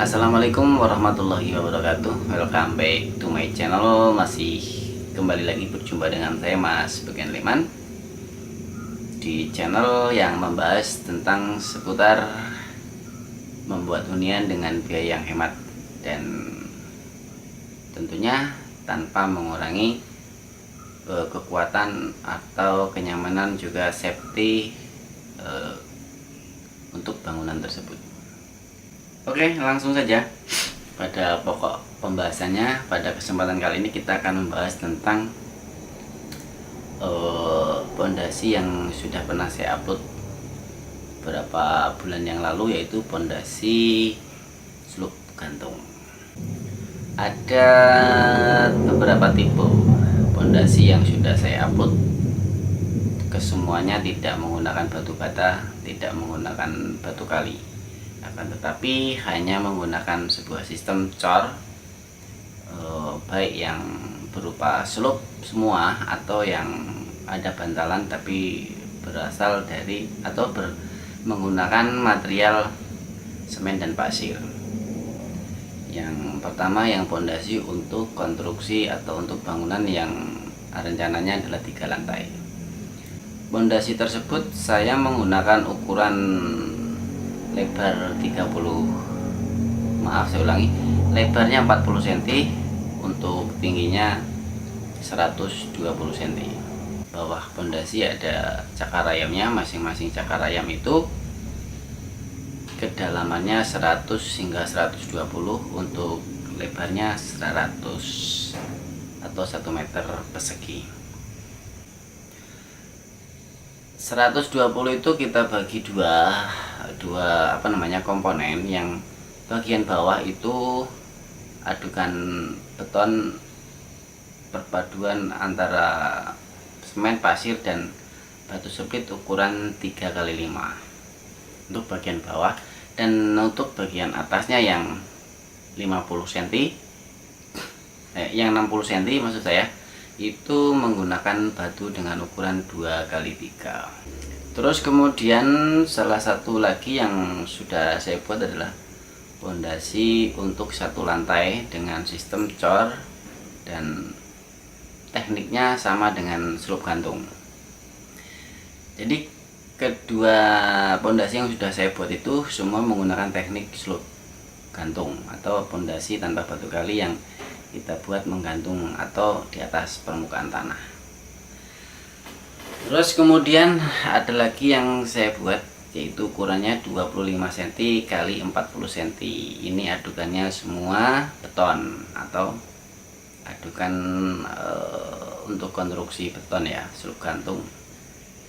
Assalamualaikum warahmatullahi wabarakatuh. Welcome back to my channel. Masih kembali lagi berjumpa dengan saya Mas Begen Leman di channel yang membahas tentang seputar membuat hunian dengan biaya yang hemat dan tentunya tanpa mengurangi kekuatan atau kenyamanan juga safety untuk bangunan tersebut. Oke, langsung saja pada pokok pembahasannya. Pada kesempatan kali ini kita akan membahas tentang pondasi yang sudah pernah saya upload beberapa bulan yang lalu, yaitu pondasi slope gantung. Ada beberapa tipe pondasi yang sudah saya upload. Kesemuanya tidak menggunakan batu bata, tidak menggunakan batu kali, akan tetapi hanya menggunakan sebuah sistem cor, baik yang berupa slope semua atau yang ada bantalan tapi berasal dari atau menggunakan material semen dan pasir. Yang pertama, yang pondasi untuk konstruksi atau untuk bangunan yang rencananya adalah 3 lantai. Pondasi tersebut saya menggunakan ukuran lebar 30, maaf saya ulangi, lebarnya 40 cm, untuk tingginya 120 cm. Bawah pondasi ada cakar ayamnya, masing-masing cakar ayam itu kedalamannya 100 hingga 120, untuk lebarnya 100 atau 1 meter persegi. 120 itu kita bagi dua komponen. Yang bagian bawah itu adukan beton perpaduan antara semen, pasir, dan batu split ukuran 3x5 untuk bagian bawah, dan untuk bagian atasnya yang 50 cm yang 60 cm maksud saya, itu menggunakan batu dengan ukuran 2x3. Terus kemudian salah satu lagi yang sudah saya buat adalah pondasi untuk 1 lantai dengan sistem cor, dan tekniknya sama dengan slope gantung. Jadi kedua pondasi yang sudah saya buat itu semua menggunakan teknik slope gantung atau pondasi tanpa batu kali yang kita buat menggantung atau di atas permukaan tanah. Terus kemudian ada lagi yang saya buat, yaitu ukurannya 25 cm x 40 cm. Ini adukannya semua beton atau adukan untuk konstruksi beton ya, slope gantung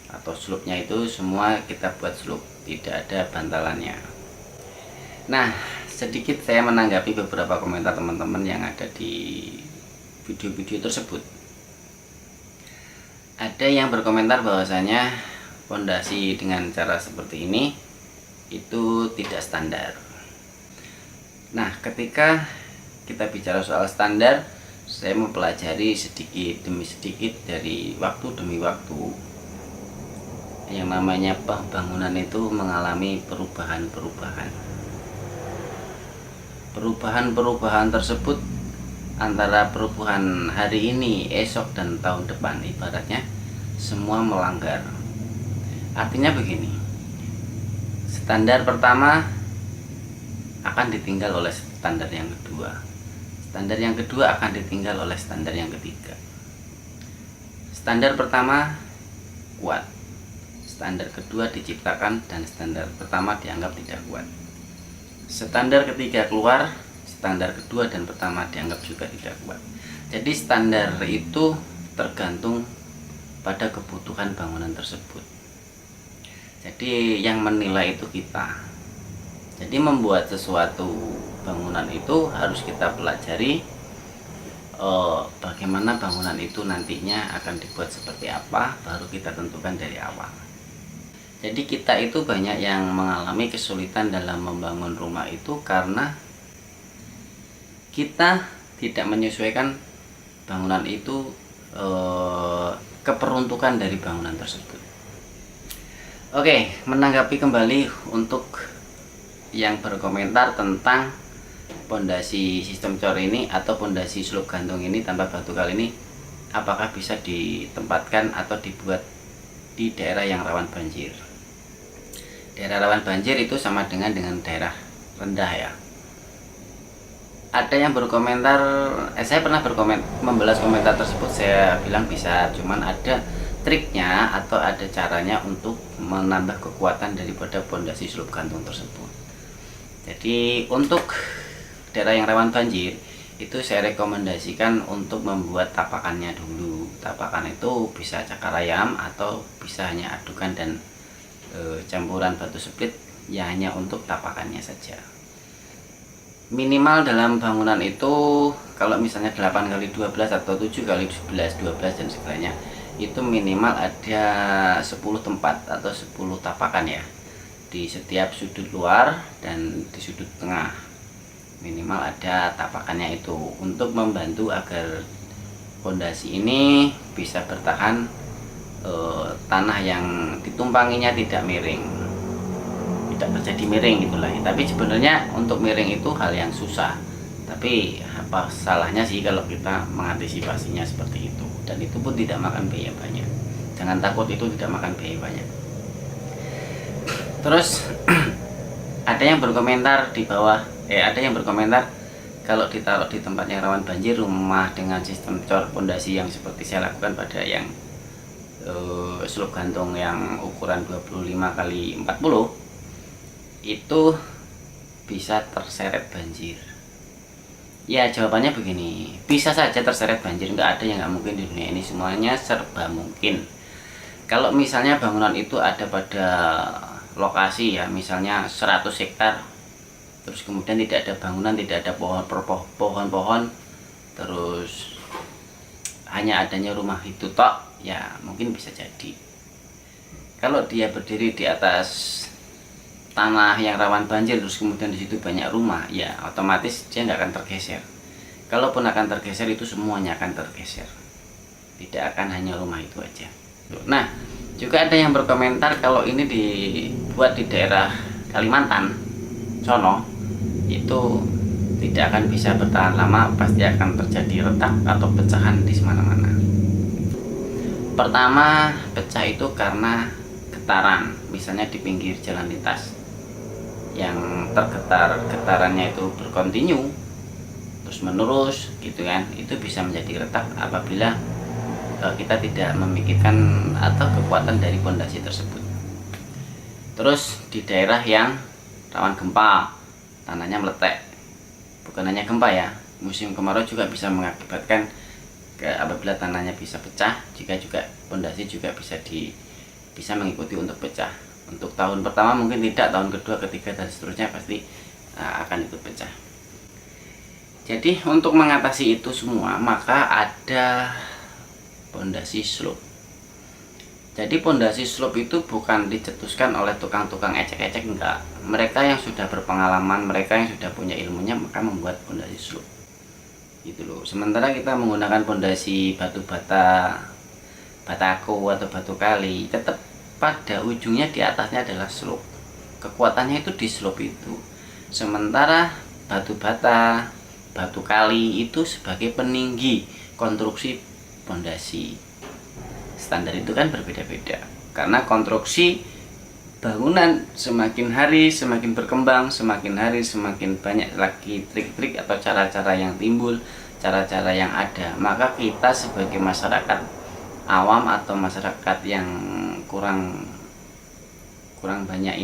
atau slope-nya itu semua kita buat slope, tidak ada bantalannya. Nah, sedikit saya menanggapi beberapa komentar teman-teman yang ada di video-video tersebut. Ada yang berkomentar bahwasanya pondasi dengan cara seperti ini itu tidak standar. Nah, ketika kita bicara soal standar, saya mempelajari sedikit demi sedikit dari waktu demi waktu. Yang namanya bangunan itu mengalami perubahan tersebut antara perubahan hari ini, esok, dan tahun depan, ibaratnya semua melanggar. Artinya begini, standar pertama akan ditinggal oleh standar yang kedua, standar yang kedua akan ditinggal oleh standar yang ketiga. Standar pertama kuat, standar kedua diciptakan, dan standar pertama dianggap tidak kuat. Standar ketiga keluar, standar kedua dan pertama dianggap juga tidak kuat. Jadi standar itu tergantung pada kebutuhan bangunan tersebut. Jadi yang menilai itu kita. Jadi membuat sesuatu bangunan itu harus kita pelajari bagaimana bangunan itu nantinya akan dibuat seperti apa, baru kita tentukan dari awal. Jadi kita itu banyak yang mengalami kesulitan dalam membangun rumah itu karena kita tidak menyesuaikan bangunan itu keperuntukan dari bangunan tersebut. Oke, menanggapi kembali untuk yang berkomentar tentang pondasi sistem cor ini atau pondasi slope gantung ini tanpa batu kali ini apakah bisa ditempatkan atau dibuat di daerah yang rawan banjir. Daerah rawan banjir itu sama dengan daerah rendah ya. Ada yang berkomentar, saya pernah membalas komentar tersebut, saya bilang bisa, cuman ada triknya atau ada caranya untuk menambah kekuatan daripada pondasi slope gantung tersebut. Jadi untuk daerah yang rawan banjir itu saya rekomendasikan untuk membuat tapakannya dulu. Tapakan itu bisa cakar ayam atau bisa hanya adukan dan campuran batu split ya, hanya untuk tapakannya saja. Minimal dalam bangunan itu kalau misalnya 8x12 atau 7x11, 12 dan sebagainya, itu minimal ada 10 tempat atau 10 tapakan ya, di setiap sudut luar dan di sudut tengah. Minimal ada tapakannya itu untuk membantu agar pondasi ini bisa bertahan, tanah yang ditumpanginya tidak miring, tidak terjadi miring gitulah. Tapi sebenarnya untuk miring itu hal yang susah, tapi apa salahnya sih kalau kita mengantisipasinya seperti itu, dan itu pun tidak makan biaya banyak. Jangan takut, itu tidak makan biaya banyak. Terus ada yang berkomentar di bawah, ada yang berkomentar kalau ditaruh di tempat yang rawan banjir, rumah dengan sistem cor pondasi yang seperti saya lakukan pada yang slope gantung yang ukuran 25x40 itu bisa terseret banjir. Ya, jawabannya begini, bisa saja terseret banjir, nggak ada yang nggak mungkin di dunia ini, semuanya serba mungkin. Kalau misalnya bangunan itu ada pada lokasi ya, misalnya 100 hektar, terus kemudian tidak ada bangunan, tidak ada pohon-pohon, terus hanya adanya rumah itu tok, ya mungkin bisa jadi. Kalau dia berdiri di atas tanah yang rawan banjir terus kemudian di situ banyak rumah, ya otomatis dia nggak akan tergeser. Kalaupun akan tergeser, itu semuanya akan tergeser, tidak akan hanya rumah itu aja. Nah, juga ada yang berkomentar kalau ini dibuat di daerah Kalimantan sono, itu tidak akan bisa bertahan lama, pasti akan terjadi retak atau pecahan di semana-mana. Pertama, pecah itu karena getaran, misalnya di pinggir jalan lintas yang getarannya itu berkontinu terus menerus gitu kan, itu bisa menjadi retak apabila kita tidak memikirkan atau kekuatan dari pondasi tersebut. Terus di daerah yang rawan gempa, tanahnya meletek, bukan hanya gempa ya, musim kemarau juga bisa mengakibatkan apabila tanahnya bisa pecah, jika juga pondasi juga bisa mengikuti untuk pecah. Untuk tahun pertama mungkin tidak, tahun kedua, ketiga dan seterusnya pasti akan ikut pecah. Jadi untuk mengatasi itu semua maka ada pondasi slope. Jadi pondasi slope itu bukan dicetuskan oleh tukang-tukang ecek-ecek, enggak. Mereka yang sudah berpengalaman, mereka yang sudah punya ilmunya, maka membuat pondasi slope gitu loh. Sementara kita menggunakan pondasi batu bata, batako atau batu kali, tetap pada ujungnya di atasnya adalah slope. Kekuatannya itu di slope itu. Sementara batu bata, batu kali itu sebagai peninggi konstruksi pondasi. Standar itu kan berbeda-beda, karena konstruksi bangunan semakin hari semakin berkembang, semakin hari semakin banyak lagi trik-trik atau cara-cara yang timbul, cara-cara yang ada. Maka kita sebagai masyarakat awam atau masyarakat yang kurang banyak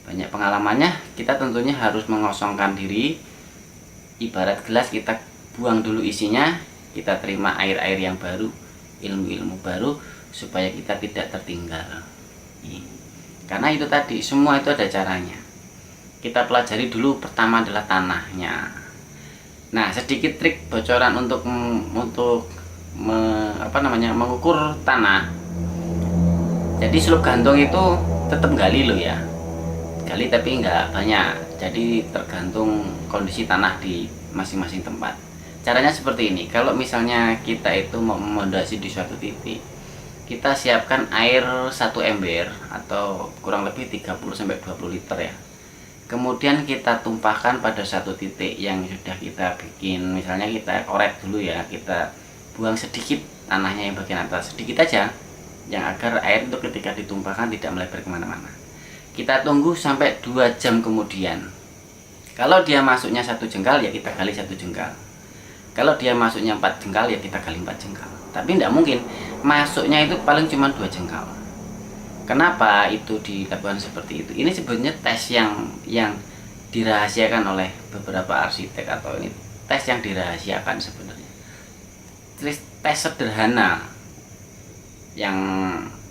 banyak pengalamannya, kita tentunya harus mengosongkan diri. Ibarat gelas, kita buang dulu isinya, kita terima air-air yang baru, ilmu-ilmu baru, supaya kita tidak tertinggal. Karena itu tadi, semua itu ada caranya. Kita pelajari dulu, pertama adalah tanahnya. Nah, sedikit trik bocoran untuk mengukur tanah. Jadi slope gantung itu tetap gali loh ya, gali tapi nggak banyak, jadi tergantung kondisi tanah di masing-masing tempat. Caranya seperti ini, kalau misalnya kita itu mau memondasi di suatu titik, kita siapkan air 1 ember atau kurang lebih 30-20 liter ya. kemudian kita tumpahkan pada satu titik yang sudah kita bikin. Misalnya kita korek dulu ya, kita buang sedikit tanahnya yang bagian atas, sedikit aja, yang agar air itu ketika ditumpahkan tidak melebar kemana-mana. Kita tunggu sampai 2 jam kemudian. Kalau dia masuknya 1 jengkal ya kita gali 1 jengkal. Kalau dia masuknya 4 jengkal ya kita gali 4 jengkal. Tapi tidak mungkin masuknya itu paling cuma 2 jengkal. Kenapa itu dilakukan seperti itu? Ini sebenarnya tes yang dirahasiakan oleh beberapa arsitek, atau ini tes yang dirahasiakan sebenarnya. Tes sederhana yang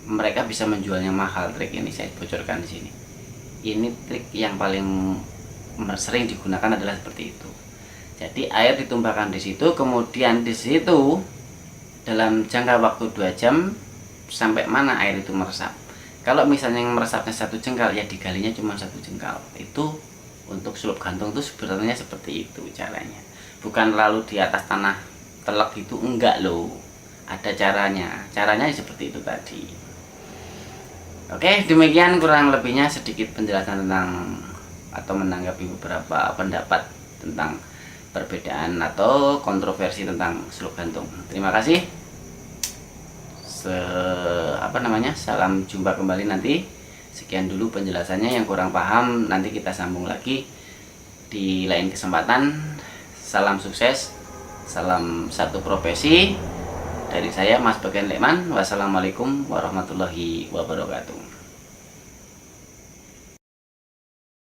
mereka bisa menjualnya mahal. Trik ini saya bocorkan di sini. Ini trik yang paling sering digunakan adalah seperti itu. Jadi air ditumpahkan di situ, kemudian di situ dalam jangka waktu 2 jam sampai mana air itu meresap. Kalau misalnya yang meresapnya 1 jengkal ya digalinya cuma 1 jengkal. Itu untuk sulup gantung itu sebenarnya seperti itu caranya. Bukan lalu di atas tanah telak itu, enggak loh. Ada caranya. Caranya seperti itu tadi. Oke, demikian kurang lebihnya sedikit penjelasan tentang atau menanggapi beberapa pendapat tentang perbedaan atau kontroversi tentang sulup gantung. Terima kasih. Salam jumpa kembali nanti. Sekian dulu penjelasannya, yang kurang paham nanti kita sambung lagi di lain kesempatan. Salam sukses, salam satu profesi dari saya Mas Bagian Lekman. Wassalamualaikum warahmatullahi wabarakatuh.